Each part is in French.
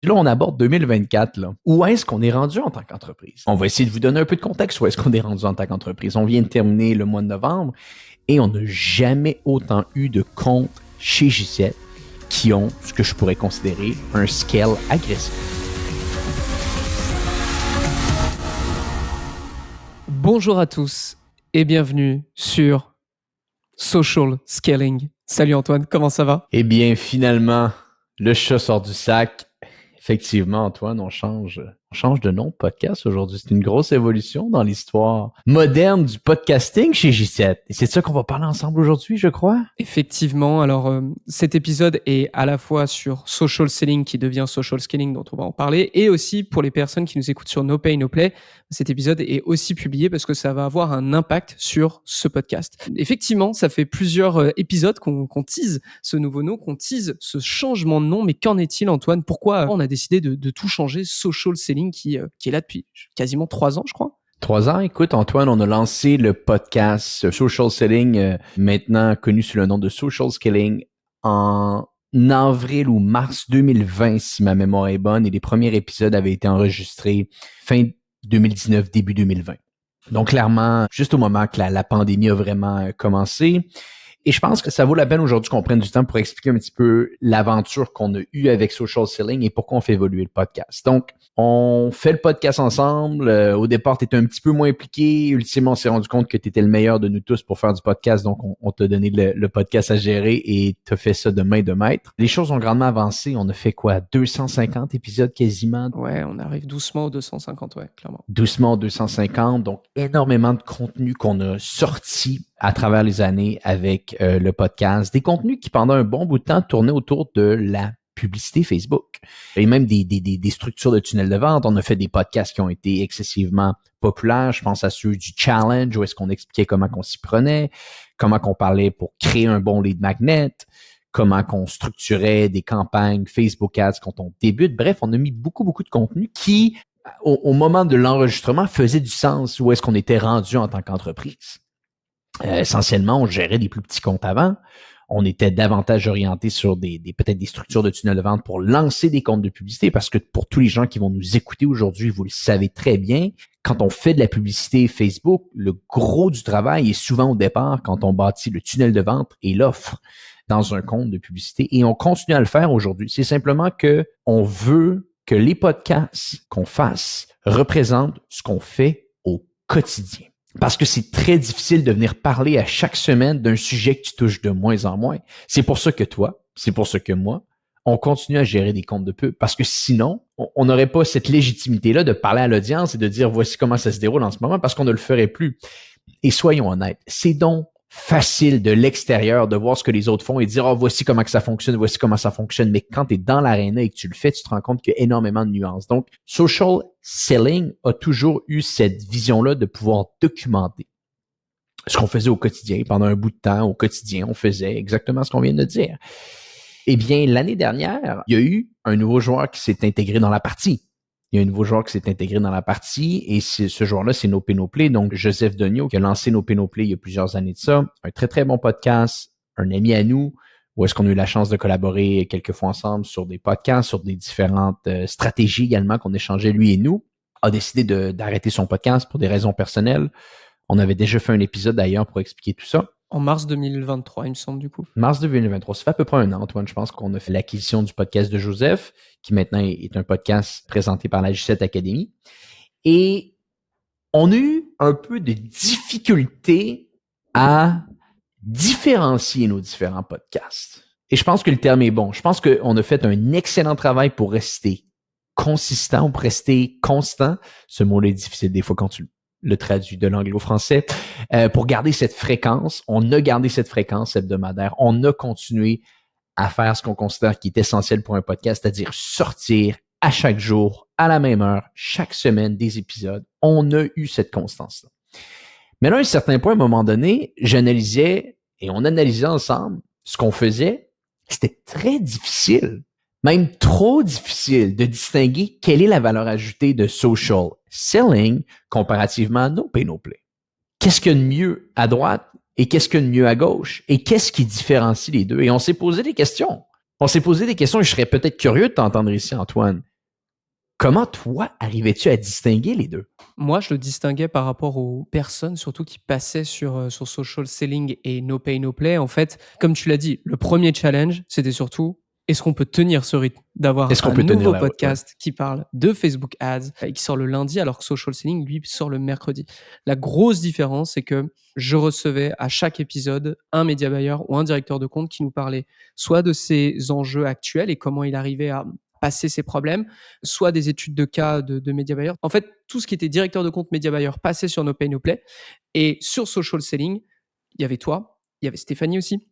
Là, on aborde 2024. Là. Où est-ce qu'on est rendu en tant qu'entreprise? On va essayer de vous donner un peu de contexte. Où est-ce qu'on est rendu en tant qu'entreprise? On vient de terminer le mois de novembre et on n'a jamais autant eu de comptes chez J7 qui ont ce que je pourrais considérer un scale agressif. Bonjour à tous et bienvenue sur Social Scaling. Salut Antoine, comment ça va? Eh bien, finalement, le chat sort du sac. Effectivement, Antoine, on change de nom de podcast aujourd'hui. C'est une grosse évolution dans l'histoire moderne du podcasting chez J7. Et c'est de ça qu'on va parler ensemble aujourd'hui, je crois. Effectivement, alors cet épisode est à la fois sur Social Selling qui devient Social Scaling dont on va en parler et aussi pour les personnes qui nous écoutent sur No Pay No Play, cet épisode est aussi publié parce que ça va avoir un impact sur ce podcast. Effectivement, ça fait plusieurs épisodes qu'on tease ce nouveau nom, qu'on tease ce changement de nom, mais qu'en est-il Antoine? Pourquoi on a décidé de tout changer Social Selling qui est là depuis quasiment 3 ans, je crois? 3 ans, écoute Antoine, on a lancé le podcast Social Selling, maintenant connu sous le nom de Social Scaling, en avril ou mars 2020, si ma mémoire est bonne, et les premiers épisodes avaient été enregistrés fin 2019, début 2020. Donc clairement, juste au moment que la pandémie a vraiment commencé. Et je pense que ça vaut la peine aujourd'hui qu'on prenne du temps pour expliquer un petit peu l'aventure qu'on a eue avec Social Selling et pourquoi on fait évoluer le podcast. Donc, on fait le podcast ensemble. Au départ, tu étais un petit peu moins impliqué. Ultimement, on s'est rendu compte que tu étais le meilleur de nous tous pour faire du podcast. Donc, on t'a donné le podcast à gérer et tu as fait ça de main de maître. Les choses ont grandement avancé. On a fait quoi? 250 épisodes quasiment? Ouais, on arrive doucement aux 250, ouais, clairement. Doucement aux 250. Donc, énormément de contenu qu'on a sorti à travers les années avec le podcast. Des contenus qui, pendant un bon bout de temps, tournaient autour de la publicité Facebook et même des structures de tunnels de vente. On a fait des podcasts qui ont été excessivement populaires. Je pense à ceux du challenge où est-ce qu'on expliquait comment qu'on s'y prenait, comment qu'on parlait pour créer un bon lead magnet, comment qu'on structurait des campagnes Facebook Ads quand on débute. Bref, on a mis beaucoup de contenu qui, au moment de l'enregistrement, faisait du sens où est-ce qu'on était rendu en tant qu'entreprise. Essentiellement, on gérait des plus petits comptes avant. On était davantage orienté sur peut-être des structures de tunnel de vente pour lancer des comptes de publicité parce que pour tous les gens qui vont nous écouter aujourd'hui, vous le savez très bien, quand on fait de la publicité Facebook, le gros du travail est souvent au départ quand on bâtit le tunnel de vente et l'offre dans un compte de publicité et on continue à le faire aujourd'hui. C'est simplement que on veut que les podcasts qu'on fasse représentent ce qu'on fait au quotidien. Parce que c'est très difficile de venir parler à chaque semaine d'un sujet que tu touches de moins en moins. C'est pour ça que toi, c'est pour ça que moi, on continue à gérer des comptes de pub. Parce que sinon, on n'aurait pas cette légitimité-là de parler à l'audience et de dire voici comment ça se déroule en ce moment parce qu'on ne le ferait plus. Et soyons honnêtes, c'est donc facile de l'extérieur de voir ce que les autres font et de dire voici comment que ça fonctionne, voici comment ça fonctionne. Mais quand tu es dans l'aréna et que tu le fais, tu te rends compte qu'il y a énormément de nuances. Donc, Social Selling a toujours eu cette vision-là de pouvoir documenter ce qu'on faisait au quotidien. Pendant un bout de temps, au quotidien, on faisait exactement ce qu'on vient de dire. Eh bien, l'année dernière, il y a eu un nouveau joueur qui s'est intégré dans la partie. Il y a un nouveau joueur qui s'est intégré dans la partie et ce joueur-là, c'est No Pay No Play. Donc, Joseph Degnaud qui a lancé No Pay No Play il y a plusieurs années de ça. Un très, très bon podcast, un ami à nous, où est-ce qu'on a eu la chance de collaborer quelques fois ensemble sur des podcasts, sur des différentes stratégies également qu'on échangeait lui et nous, a décidé d'arrêter son podcast pour des raisons personnelles. On avait déjà fait un épisode d'ailleurs pour expliquer tout ça. En mars 2023, il me semble, du coup. Mars 2023, ça fait à peu près un an, Antoine, je pense qu'on a fait l'acquisition du podcast de Joseph, qui maintenant est un podcast présenté par la J7 Academy. Et on a eu un peu de difficulté à différencier nos différents podcasts. Et je pense que le terme est bon. Je pense qu'on a fait un excellent travail pour rester consistant ou pour rester constant. Ce mot-là est difficile des fois quand tu le traduit de l'anglais au français, pour garder cette fréquence. On a gardé cette fréquence hebdomadaire. On a continué à faire ce qu'on considère qui est essentiel pour un podcast, c'est-à-dire sortir à chaque jour, à la même heure, chaque semaine, des épisodes. On a eu cette constance-là. Mais là, à un certain point, à un moment donné, j'analysais et on analysait ensemble ce qu'on faisait. C'était très difficile, même trop difficile de distinguer quelle est la valeur ajoutée de Social Selling comparativement à No Pay No Play. Qu'est-ce qu'il y a de mieux à droite et qu'est-ce qu'il y a de mieux à gauche et qu'est-ce qui différencie les deux? Et on s'est posé des questions. On s'est posé des questions et je serais peut-être curieux de t'entendre ici, Antoine. Comment toi, arrivais-tu à distinguer les deux? Moi, je le distinguais par rapport aux personnes surtout qui passaient sur social selling et no pay, no play. En fait, comme tu l'as dit, le premier challenge, c'était surtout: est-ce qu'on peut tenir ce rythme d'avoir Est-ce qu'on un peut tenir nouveau la route? Ouais. podcast qui parle de Facebook Ads et qui sort le lundi alors que social selling, lui, sort le mercredi? La grosse différence, c'est que je recevais à chaque épisode un média buyer ou un directeur de compte qui nous parlait soit de ses enjeux actuels et comment il arrivait à passer ses problèmes, soit des études de cas de média buyer. En fait, tout ce qui était directeur de compte média buyer passait sur No Pay No Play. Et sur social selling, il y avait toi, il y avait Stéphanie aussi.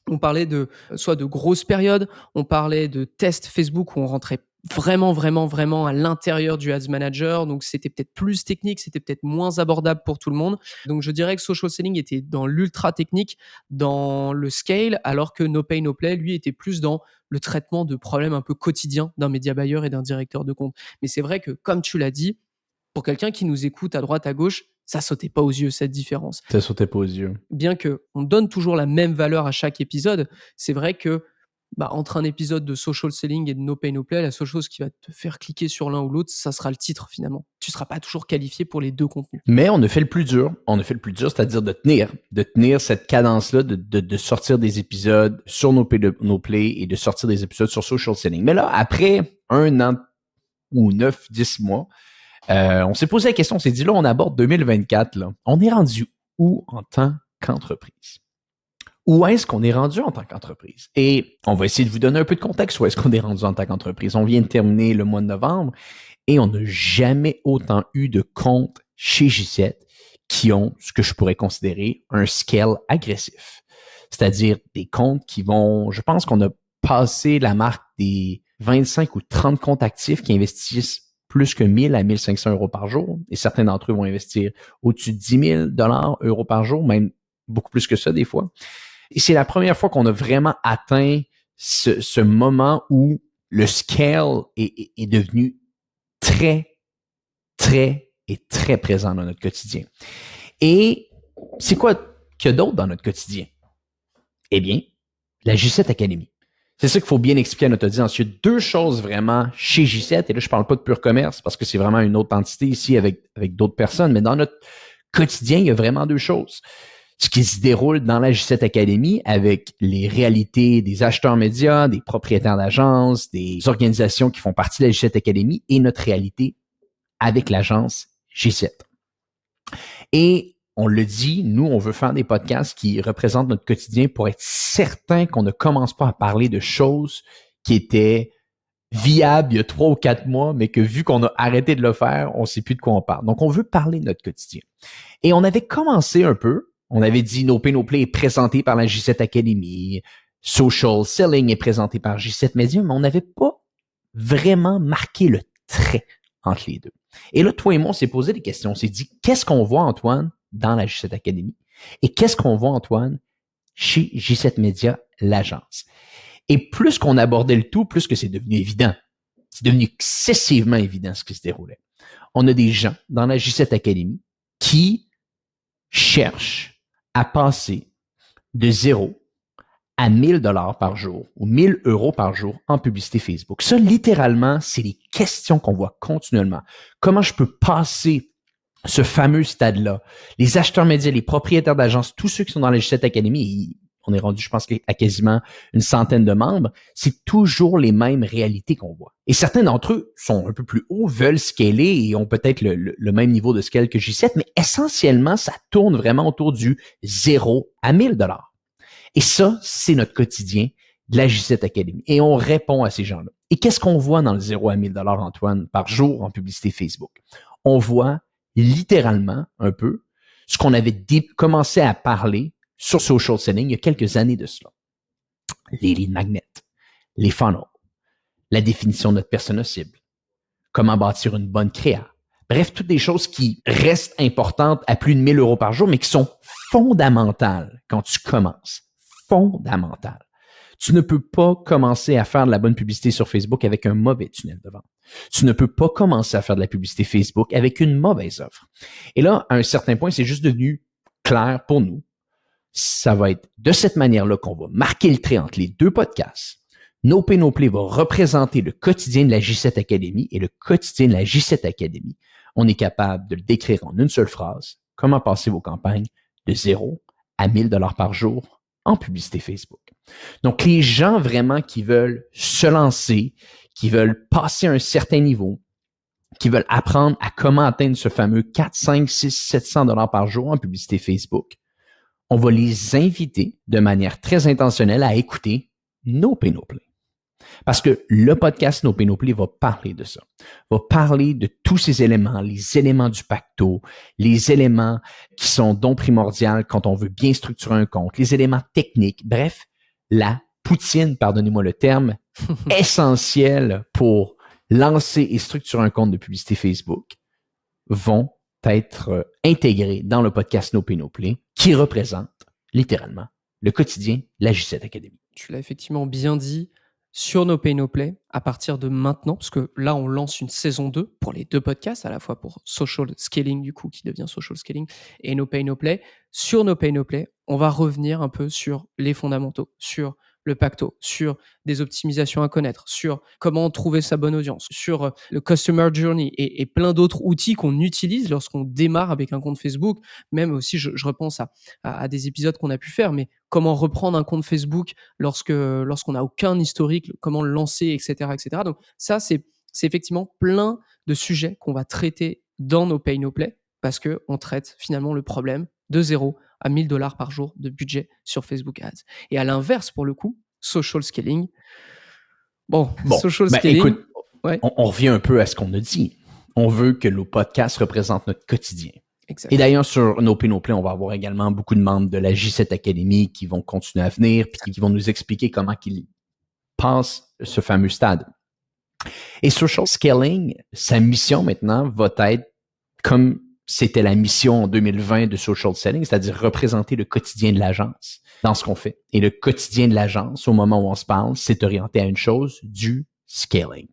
On parlait de soit de grosses périodes, on parlait de tests Facebook où on rentrait vraiment à l'intérieur du Ads Manager. Donc, c'était peut-être plus technique, c'était peut-être moins abordable pour tout le monde. Donc, je dirais que social selling était dans l'ultra technique, dans le scale, alors que No Pay No Play, lui, était plus dans le traitement de problèmes un peu quotidiens d'un média buyer et d'un directeur de compte. Mais c'est vrai que, comme tu l'as dit, pour quelqu'un qui nous écoute à droite, à gauche, ça sautait pas aux yeux, cette différence. Ça sautait pas aux yeux. Bien qu'on donne toujours la même valeur à chaque épisode, c'est vrai que entre un épisode de social selling et de no pay no play, la seule chose qui va te faire cliquer sur l'un ou l'autre, ça sera le titre finalement. Tu seras pas toujours qualifié pour les deux contenus. Mais on a fait le plus dur. On a fait le plus dur, c'est-à-dire de tenir cette cadence-là, de sortir des épisodes sur nos play et de sortir des épisodes sur social selling. Mais là, après 1 an ou 9, 10 mois, on s'est posé la question, on s'est dit, là, on aborde 2024, là. On est rendu où en tant qu'entreprise? Où est-ce qu'on est rendu en tant qu'entreprise? Et on va essayer de vous donner un peu de contexte. Où est-ce qu'on est rendu en tant qu'entreprise? On vient de terminer le mois de novembre et on n'a jamais autant eu de comptes chez J7 qui ont ce que je pourrais considérer un scale agressif. C'est-à-dire des comptes qui vont, je pense qu'on a passé la marque des 25 ou 30 comptes actifs qui investissent plus que 1000 à 1500 euros par jour. Et certains d'entre eux vont investir au-dessus de 10 000 euros par jour, même beaucoup plus que ça des fois. Et c'est la première fois qu'on a vraiment atteint ce moment où le scale est devenu très, très et très présent dans notre quotidien. Et c'est quoi qu'il y a d'autre dans notre quotidien? Eh bien, la J7 Academy. C'est ça qu'il faut bien expliquer à notre audience. Il y a deux choses vraiment chez J7, et là, je ne parle pas de pur commerce parce que c'est vraiment une autre entité ici avec d'autres personnes, mais dans notre quotidien, il y a vraiment deux choses. Ce qui se déroule dans la J7 Academy avec les réalités des acheteurs médias, des propriétaires d'agences, des organisations qui font partie de la J7 Academy et notre réalité avec l'agence J7. Et on le dit, nous, on veut faire des podcasts qui représentent notre quotidien pour être certain qu'on ne commence pas à parler de choses qui étaient viables il y a 3 ou 4 mois, mais que vu qu'on a arrêté de le faire, on ne sait plus de quoi on parle. Donc, on veut parler de notre quotidien. Et on avait commencé un peu. On avait dit No Pay No Play est présenté par la J7 Academy, Social Selling est présenté par J7 Media, mais on n'avait pas vraiment marqué le trait entre les deux. Et là, toi et moi, on s'est posé des questions. On s'est dit, qu'est-ce qu'on voit, Antoine, dans la J7 Academy? Et qu'est-ce qu'on voit, Antoine, chez J7 Media, l'agence? Et plus qu'on abordait le tout, plus que c'est devenu évident. C'est devenu excessivement évident ce qui se déroulait. On a des gens dans la J7 Academy qui cherchent à passer de 0 à 1000 $ par jour ou 1000 euros par jour en publicité Facebook. Ça, littéralement, c'est les questions qu'on voit continuellement. Comment je peux passer ce fameux stade-là? Les acheteurs médias, les propriétaires d'agences, tous ceux qui sont dans la J7 Academy, on est rendu, je pense, à quasiment une centaine de membres, c'est toujours les mêmes réalités qu'on voit. Et certains d'entre eux sont un peu plus hauts, veulent scaler et ont peut-être le même niveau de scale que J7, mais essentiellement, ça tourne vraiment autour du 0 à 1000 $. Et ça, c'est notre quotidien de la J7 Academy. Et on répond à ces gens-là. Et qu'est-ce qu'on voit dans le 0 à 1000 $, Antoine, par jour en publicité Facebook? On voit littéralement un peu ce qu'on avait commencé à parler sur social selling il y a quelques années de cela. Les lead magnets, les funnels, la définition de notre persona cible, comment bâtir une bonne créa. Bref, toutes des choses qui restent importantes à plus de 1000 euros par jour, mais qui sont fondamentales quand tu commences. Fondamentales. Tu ne peux pas commencer à faire de la bonne publicité sur Facebook avec un mauvais tunnel de vente. Tu ne peux pas commencer à faire de la publicité Facebook avec une mauvaise offre. Et là, à un certain point, c'est juste devenu clair pour nous. Ça va être de cette manière-là qu'on va marquer le trait entre les deux podcasts. No Pay No Play va représenter le quotidien de la J7 Academy et le quotidien de la J7 Academy, on est capable de le décrire en une seule phrase. Comment passer vos campagnes de 0 à 1000 $ par jour en publicité Facebook. Donc, les gens vraiment qui veulent se lancer, qui veulent passer un certain niveau, qui veulent apprendre à comment atteindre ce fameux 4, 5, 6, 700 $ par jour en publicité Facebook, on va les inviter de manière très intentionnelle à écouter No Pay No Play. Parce que le podcast No Pay No Play va parler de ça, va parler de tous ces éléments, les éléments du pacto, les éléments qui sont donc primordiaux quand on veut bien structurer un compte, les éléments techniques, bref, la poutine, pardonnez-moi le terme, essentielle pour lancer et structurer un compte de publicité Facebook, vont être intégrés dans le podcast No Pay No Play qui représente littéralement le quotidien de la J7 Academy. Tu l'as effectivement bien dit. Sur No Pay No Play, à partir de maintenant, parce que là, on lance une saison 2 pour les deux podcasts, à la fois pour Social Scaling, du coup, qui devient Social Scaling, et No Pay No Play. Sur No Pay No Play, on va revenir un peu sur les fondamentaux, sur le pacto, sur des optimisations à connaître, sur comment trouver sa bonne audience, sur le Customer Journey et plein d'autres outils qu'on utilise lorsqu'on démarre avec un compte Facebook. Même aussi, je repense à des épisodes qu'on a pu faire, mais comment reprendre un compte Facebook lorsqu'on n'a aucun historique, comment le lancer, etc., etc. Donc ça, c'est effectivement plein de sujets qu'on va traiter dans No Pay No Play parce qu'on traite finalement le problème de 0 à 1000 $ par jour de budget sur Facebook Ads. Et à l'inverse, pour le coup, Social Scaling. Social Scaling. Écoute, ouais. on revient un peu à ce qu'on a dit. On veut que nos podcasts représentent notre quotidien. Exactement. Et d'ailleurs, sur No Pay No Play, on va avoir également beaucoup de membres de la J7 Academy qui vont continuer à venir puis qui vont nous expliquer comment ils passent ce fameux stade. Et Social Scaling, sa mission maintenant va être comme c'était la mission en 2020 de Social Selling, c'est-à-dire représenter le quotidien de l'agence dans ce qu'on fait. Et le quotidien de l'agence, au moment où on se parle, c'est orienté à une chose, du scaling.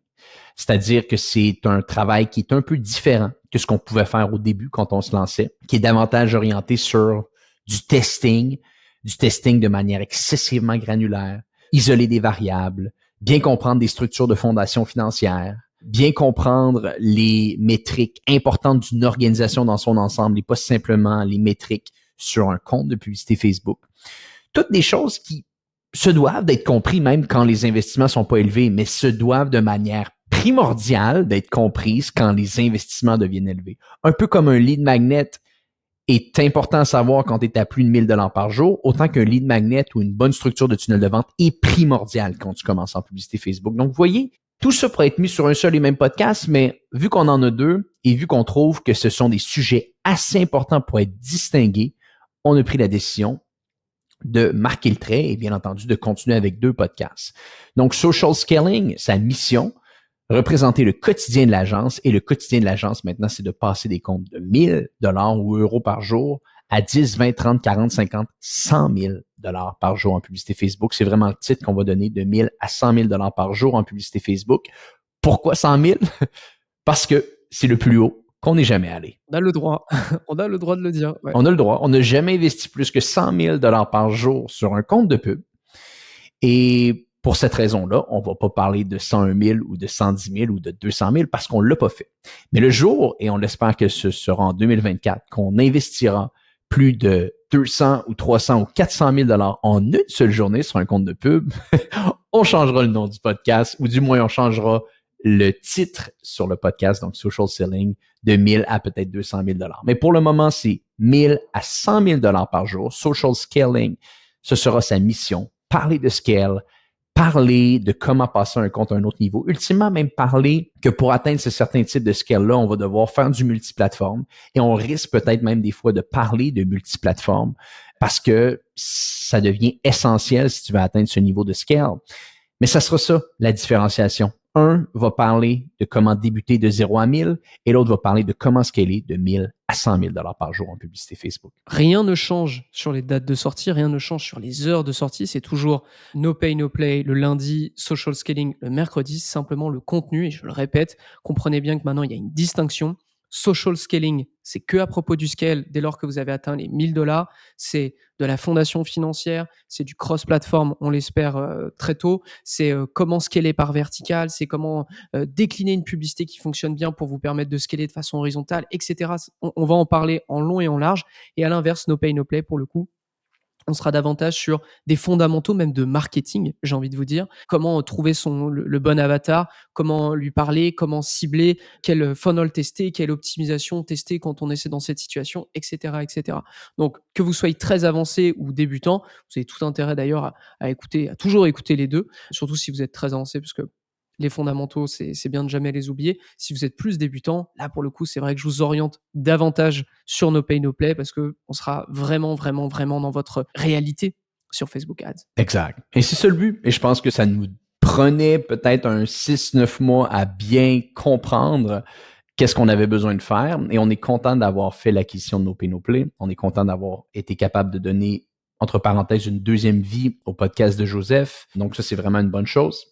C'est-à-dire que c'est un travail qui est un peu différent que ce qu'on pouvait faire au début quand on se lançait, qui est davantage orienté sur du testing de manière excessivement granulaire, isoler des variables, bien comprendre des structures de fondation financière, bien comprendre les métriques importantes d'une organisation dans son ensemble et pas simplement les métriques sur un compte de publicité Facebook. Toutes des choses qui se doivent d'être compris même quand les investissements sont pas élevés, mais se doivent de manière primordiale d'être comprises quand les investissements deviennent élevés. Un peu comme un lead magnet est important à savoir quand tu es à plus de 1000 $ par jour, autant qu'un lead magnet ou une bonne structure de tunnel de vente est primordial quand tu commences en publicité Facebook. Donc, vous voyez, tout ça pourrait être mis sur un seul et même podcast, mais vu qu'on en a deux et vu qu'on trouve que ce sont des sujets assez importants pour être distingués, on a pris la décision de marquer le trait et bien entendu de continuer avec deux podcasts. Donc, Social Scaling, sa mission, représenter le quotidien de l'agence et le quotidien de l'agence maintenant, c'est de passer des comptes de 1000 $ ou euros par jour à 10, 20, 30, 40, 50, 100 000 $ par jour en publicité Facebook. C'est vraiment le titre qu'on va donner de 1000 à 100 000 $ par jour en publicité Facebook. Pourquoi 100 000? Parce que c'est le plus haut qu'on n'ait jamais allé. On a le droit. On a le droit de le dire. Ouais. On a le droit. On n'a jamais investi plus que 100 000 $ par jour sur un compte de pub. Et pour cette raison-là, on ne va pas parler de 101 000 ou de 110 000 ou de 200 000 parce qu'on ne l'a pas fait. Mais le jour, et on l'espère que ce sera en 2024, qu'on investira plus de 200 ou 300 ou 400 000 $ en une seule journée sur un compte de pub, on changera le nom du podcast ou du moins on changera le titre sur le podcast, donc Social Selling, de 1000 à peut-être 200 000 $. Mais pour le moment, c'est 1000 à 100 000 $ par jour. Social Scaling, ce sera sa mission. Parler de scale, parler de comment passer un compte à un autre niveau. Ultimement, même parler que pour atteindre ce certain type de scale-là, on va devoir faire du multiplateforme et on risque peut-être même des fois de parler de multiplateforme parce que ça devient essentiel si tu veux atteindre ce niveau de scale. Mais ça sera ça, la différenciation. Un va parler de comment débuter de 0 à 1000 et l'autre va parler de comment scaler de 1000 à 100 000 $ par jour en publicité Facebook. Rien ne change sur les dates de sortie, rien ne change sur les heures de sortie. C'est toujours No Pay No Play le lundi, Social Scaling le mercredi. C'est simplement le contenu et je le répète, comprenez bien que maintenant il y a une distinction. social scaling, c'est que à propos du scale dès lors que vous avez atteint les $1,000. C'est de la fondation financière, c'est du cross-platform, on l'espère très tôt. C'est comment scaler par vertical, c'est comment décliner une publicité qui fonctionne bien pour vous permettre de scaler de façon horizontale, etc. On va en parler en long et en large. Et à l'inverse, no pay, no play, pour le coup, on sera davantage sur des fondamentaux même de marketing, j'ai envie de vous dire. Comment trouver le bon avatar, comment lui parler, comment cibler, quel funnel tester, quelle optimisation tester quand on est dans cette situation, etc., etc. Donc, que vous soyez très avancé ou débutant, vous avez tout intérêt d'ailleurs à toujours écouter les deux, surtout si vous êtes très avancé, parce que les fondamentaux, c'est bien de jamais les oublier. Si vous êtes plus débutant, là, pour le coup, c'est vrai que je vous oriente davantage sur No Pay, No Play parce qu'on sera vraiment, vraiment, vraiment dans votre réalité sur Facebook Ads. Exact. Et c'est ça le but. Et je pense que ça nous prenait peut-être un 6-9 mois à bien comprendre qu'est-ce qu'on avait besoin de faire. Et on est content d'avoir fait l'acquisition de No Pay, No Play. On est content d'avoir été capable de donner, entre parenthèses, une deuxième vie au podcast de Joseph. Donc ça, c'est vraiment une bonne chose.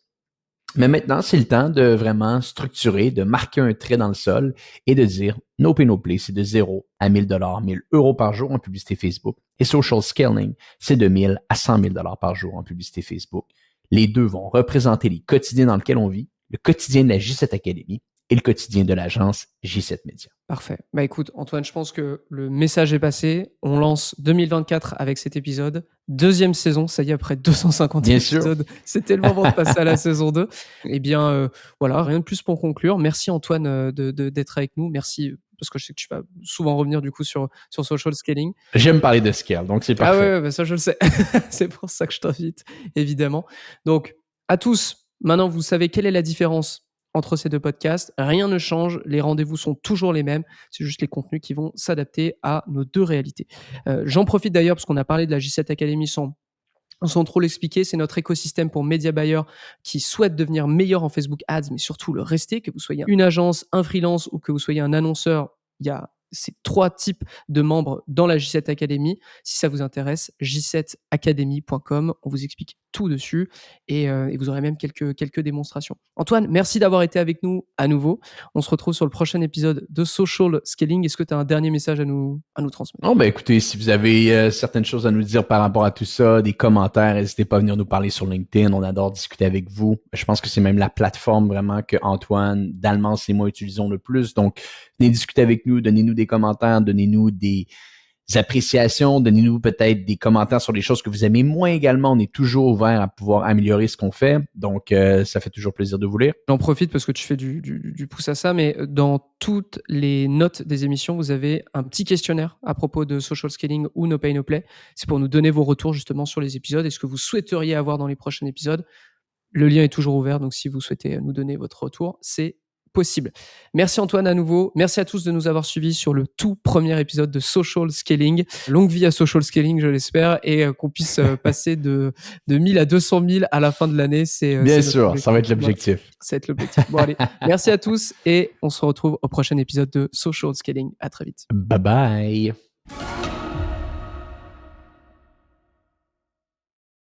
Mais maintenant, c'est le temps de vraiment structurer, de marquer un trait dans le sol et de dire No Pay, No Play, c'est de 0 à $1,000, €1,000 par jour en publicité Facebook. Et Social Scaling, c'est de 1,000 à 100 000 $ par jour en publicité Facebook. Les deux vont représenter les quotidiens dans lesquels on vit, le quotidien de la J7 Academy et le quotidien de l'agence J7 Media. Parfait. Bah écoute, Antoine, je pense que le message est passé. On lance 2024 avec cet épisode. Deuxième saison, ça y est, après 250 Bien épisodes, sûr. c'était le moment de passer à la saison 2. Eh bien, voilà, rien de plus pour conclure. Merci Antoine d'être avec nous. Merci, parce que je sais que tu vas souvent revenir du coup sur social scaling. J'aime parler de scale, donc c'est parfait. Ah ouais, bah ça je le sais. C'est pour ça que je t'invite, évidemment. Donc, à tous, maintenant vous savez quelle est la différence entre ces deux podcasts. Rien ne change, les rendez-vous sont toujours les mêmes, c'est juste les contenus qui vont s'adapter à nos deux réalités. J'en profite d'ailleurs parce qu'on a parlé de la J7 Academy sans trop l'expliquer, c'est notre écosystème pour média buyers qui souhaitent devenir meilleur en Facebook Ads, mais surtout le rester, que vous soyez une agence, un freelance ou que vous soyez un annonceur. Il y a ces 3 types de membres dans la J7 Academy. Si ça vous intéresse, j7academy.com, on vous explique tout dessus et vous aurez même quelques démonstrations. Antoine, merci d'avoir été avec nous à nouveau. On se retrouve sur le prochain épisode de Social Scaling. Est-ce que tu as un dernier message à nous transmettre? Oh, ben écoutez, si vous avez certaines choses à nous dire par rapport à tout ça, des commentaires, n'hésitez pas à venir nous parler sur LinkedIn. On adore discuter avec vous. Je pense que c'est même la plateforme vraiment que Antoine, Dalmance et moi utilisons le plus. Donc, venez discuter avec nous, donnez-nous des commentaires, donnez-nous des appréciations, donnez-nous peut-être des commentaires sur les choses que vous aimez moins également. On est toujours ouvert à pouvoir améliorer ce qu'on fait. Donc, ça fait toujours plaisir de vous lire. J'en profite parce que tu fais du pouce à ça, mais dans toutes les notes des émissions, vous avez un petit questionnaire à propos de social scaling ou No Pay, No Play. C'est pour nous donner vos retours justement sur les épisodes et ce que vous souhaiteriez avoir dans les prochains épisodes. Le lien est toujours ouvert, donc si vous souhaitez nous donner votre retour, c'est possible. Merci Antoine à nouveau. Merci à tous de nous avoir suivis sur le tout premier épisode de Social Scaling. Longue vie à Social Scaling, je l'espère, et qu'on puisse passer de 1000 à 200 000 à la fin de l'année. Bien sûr, ça va être l'objectif. Ouais, ça va être l'objectif. Bon, allez. Merci à tous et on se retrouve au prochain épisode de Social Scaling. À très vite. Bye bye.